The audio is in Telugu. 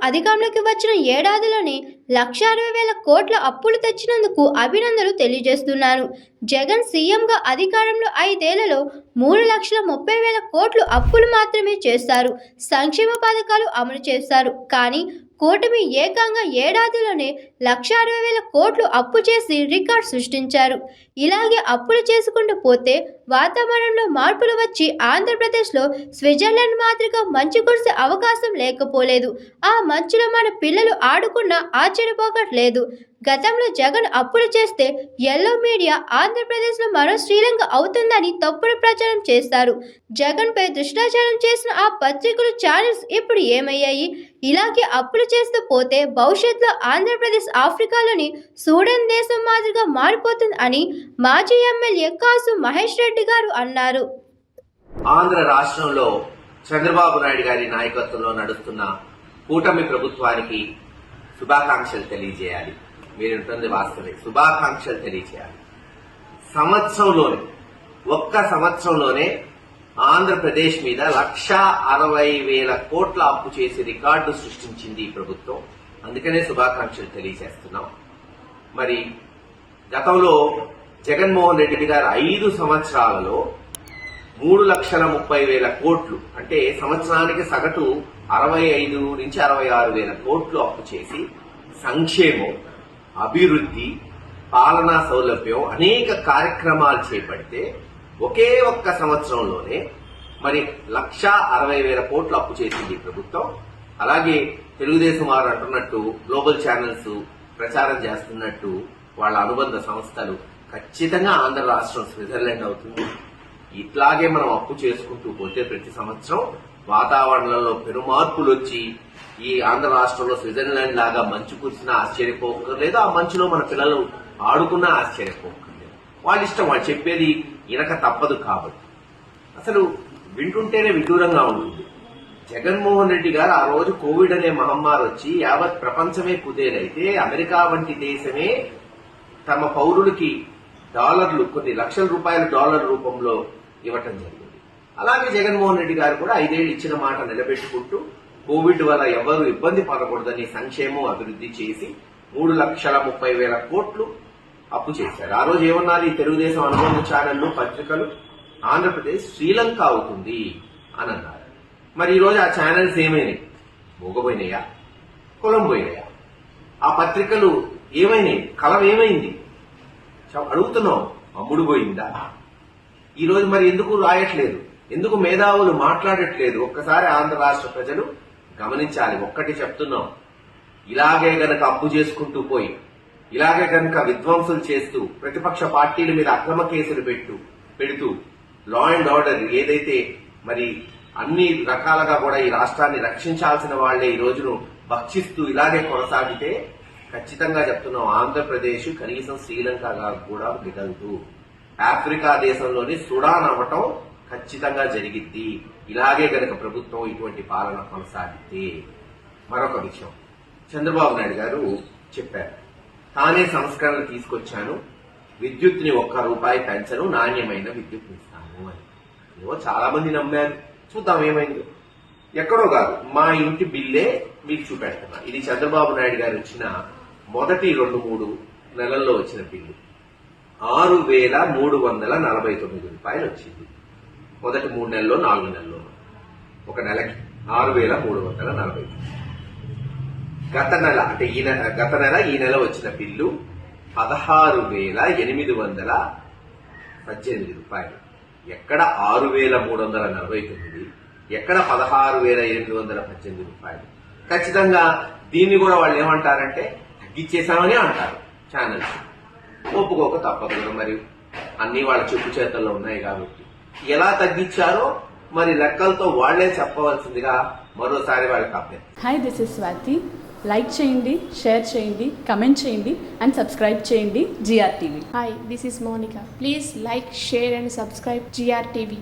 అధికారంలోకి వచ్చిన ఏడాదిలోనే 1,60,000 కోట్ల అప్పులు తెచ్చినందుకు అభినందనలు తెలియజేస్తున్నారు. జగన్ సీఎంగా అధికారంలో 5 ఏళ్లలో 3,30,000 కోట్లు అప్పులు మాత్రమే చేశారు. సంక్షేమ పథకాలు అమలు చేశారు. కానీ కూటమి ఏకంగా ఏడాదిలోనే 1,60,000 కోట్లు అప్పు చేసి రికార్డు సృష్టించారు. ఇలాగే అప్పులు చేసుకుంటూ పోతే వాతావరణంలో మార్పులు వచ్చి ఆంధ్రప్రదేశ్లో స్విట్జర్లాండ్ మాదిరిగా మంచు కురిసే అవకాశం లేకపోలేదు. ఆ మంచులో మన పిల్లలు ఆడుకున్నా ఆశ్చర్యపోకట్లేదు. గతంలో జగన్ అప్పులు చేస్తే ఎల్లో మీడియా ఆంధ్రప్రదేశ్లో మరో శ్రీలంక అవుతుందని తప్పుడు ప్రచారం చేస్తారు. జగన్పై దుష్ప్రచారం చేసిన ఆ పత్రికలు, ఛానల్స్ ఇప్పుడు ఏమయ్యాయి? ఇలాగే అప్పులు చేస్తూ పోతే భవిష్యత్తులో ఆంధ్రప్రదేశ్ ఆఫ్రికాలోని సూడాన్ దేశం మాదిరిగా మారిపోతుంది అని మాజీ ఎమ్మెల్యే కాసు మహేష్ రెడ్డి గారు అన్నారు. ఆంధ్ర రాష్ట్రంలో చంద్రబాబు నాయుడు గారి నాయకత్వంలో నడుస్తున్న కూటమి ప్రభుత్వానికి శుభాకాంక్షలు తెలియజేయాలి. మీరుంటుంది వాస్తవే, శుభాకాంక్షలు తెలియజేయాలి. ఒక్క సంవత్సరంలోనే ఆంధ్రప్రదేశ్ మీద 1,60,000 కోట్ల అప్పు చేసి రికార్డు సృష్టించింది ఈ ప్రభుత్వం. అందుకనే శుభాకాంక్షలు తెలియజేస్తున్నాం. మరి గతంలో జగన్మోహన్ రెడ్డి గారు 5 సంవత్సరాలలో 3,30,000 కోట్లు అంటే సంవత్సరానికి సగటు 65 నుంచి 66,000 కోట్లు అప్పు చేసి సంక్షేమం, అభివృద్ధి, పాలనా సౌలభ్యం అనేక కార్యక్రమాలు చేపడితే ఒకే ఒక్క సంవత్సరంలోనే మరి 1,60,000 కోట్లు అప్పు చేసింది ప్రభుత్వం. అలాగే తెలుగుదేశం వారు అంటున్నట్టు గ్లోబల్ ఛానల్స్ ప్రచారం చేస్తున్నట్టు వాళ్ళ అనుబంధ సంస్థలు ఖచ్చితంగా ఆంధ్ర రాష్ట్రం స్విట్జర్లాండ్ అవుతుంది. ఇట్లాగే మనం అప్పు చేసుకుంటూ పోతే ప్రతి సంవత్సరం వాతావరణంలో పెనుమార్పులు వచ్చి ఈ ఆంధ్ర రాష్ట్రంలో స్విట్జర్లాండ్ లాగా మంచు కురిసినా ఆశ్చర్యపోకర్లేదు, ఆ మంచులో మన పిల్లలు ఆడుకున్నా ఆశ్చర్యపోకర్లేదు. వాళ్ళ ఇష్టం, వాళ్ళు చెప్పేది ఇనక తప్పదు. కాబట్టి అసలు వింటుంటేనే విదూరంగా ఉంటుంది. జగన్మోహన్ రెడ్డి గారు ఆ రోజు కోవిడ్ అనే మహమ్మారి వచ్చి యావత్ ప్రపంచమే కుదేలైతే అమెరికా వంటి దేశమే తమ పౌరులకి డాలర్లు, కొన్ని లక్షల రూపాయల డాలర్ రూపంలో ఇవ్వటం జరిగింది. అలాగే జగన్మోహన్ రెడ్డి గారు కూడా 5 ఏళ్లు ఇచ్చిన మాట నిలబెట్టుకుంటూ కోవిడ్ వల్ల ఎవరు ఇబ్బంది పడకూడదని సంక్షేమం, అభివృద్ధి చేసి 3,30,000 కోట్లు అప్పు చేశారు. ఆ రోజు ఏమన్నారు ఈ తెలుగుదేశం అనుబంధ ఛానళ్లు, పత్రికలు? ఆంధ్రప్రదేశ్ శ్రీలంక అవుతుంది అని అన్నారు. మరి ఈ రోజు ఆ ఛానల్స్ ఏమైనాయి? మూగపోయినాయా? కులం పోయినాయా? ఆ పత్రికలు ఏమైనాయి? కలం ఏమైంది? అడుగుతున్నాం. అమ్ముడు పోయిందా? ఈ రోజు మరి ఎందుకు రాయట్లేదు? ఎందుకు మేధావులు మాట్లాడట్లేదు? ఒక్కసారి ఆంధ్ర రాష్ట్ర ప్రజలు గమనించాలి. ఒక్కటి చెప్తున్నాం, ఇలాగే గనక అప్పు చేసుకుంటూ పోయి, ఇలాగే గనక విధ్వంసులు చేస్తూ ప్రతిపక్ష పార్టీల మీద అక్రమ కేసులు పెడుతూ లా అండ్ ఆర్డర్ ఏదైతే మరి అన్ని రకాలుగా కూడా ఈ రాష్ట్రాన్ని రక్షించాల్సిన వాళ్లే ఈ రోజును భక్షిస్తూ ఇలాగే కొనసాగితే ఖచ్చితంగా చెప్తున్నాం, ఆంధ్రప్రదేశ్ కనీసం శ్రీలంకగా కూడా మిగలదు. ఆఫ్రికా దేశంలోని సుడాన్ అవ్వటం ఖచ్చితంగా జరిగిద్ది. ఇలాగే గనక ప్రభుత్వం ఇటువంటి పాలన కొనసాగితే. మరొక విషయం, చంద్రబాబు నాయుడు గారు చెప్పారు, తానే సంస్కరణలు తీసుకొచ్చాను, విద్యుత్ని ₹1 పెంచను, నాణ్యమైన విద్యుత్ని ఇస్తాను అని. ఏవో చాలా మంది నమ్మారు. చూద్దాం ఏమైందో. ఎక్కడో కాదు, మా ఇంటి బిల్లే మీకు చూపెడుతున్నా. ఇది చంద్రబాబు నాయుడు గారు వచ్చిన మొదటి 2-3 నెలల్లో వచ్చిన బిల్లు. ₹6,349 వచ్చింది. మొదటి 3 నెలల్లో, 4 నెలల్లో. ఒక నెలకి 6,349. గత నెల ఈ నెల వచ్చిన బిల్లు ₹16,818. ఎక్కడ 6,349, ఎక్కడ ₹16,818. ఖచ్చితంగా దీన్ని కూడా వాళ్ళు ఏమంటారంటే తగ్గించేశామని అంటారు ఛానల్స్. ఒప్పుకోక తప్పదు కదా, మరి అన్ని వాళ్ళ చెప్పు చేతల్లో ఉన్నాయి కాబట్టి. ఎలా తగ్గించారో మరి లెక్కలతో వాళ్లే చెప్పవలసిందిగా మరోసారి వాళ్ళకి అభ్యర్థి. Hi, this is Swathi. Like చేయండి, షేర్ చేయండి, కమెంట్ చేయండి అండ్ సబ్స్క్రైబ్ చేయండి GR TV. Hi, this is Monica. Please like, share and subscribe GR TV.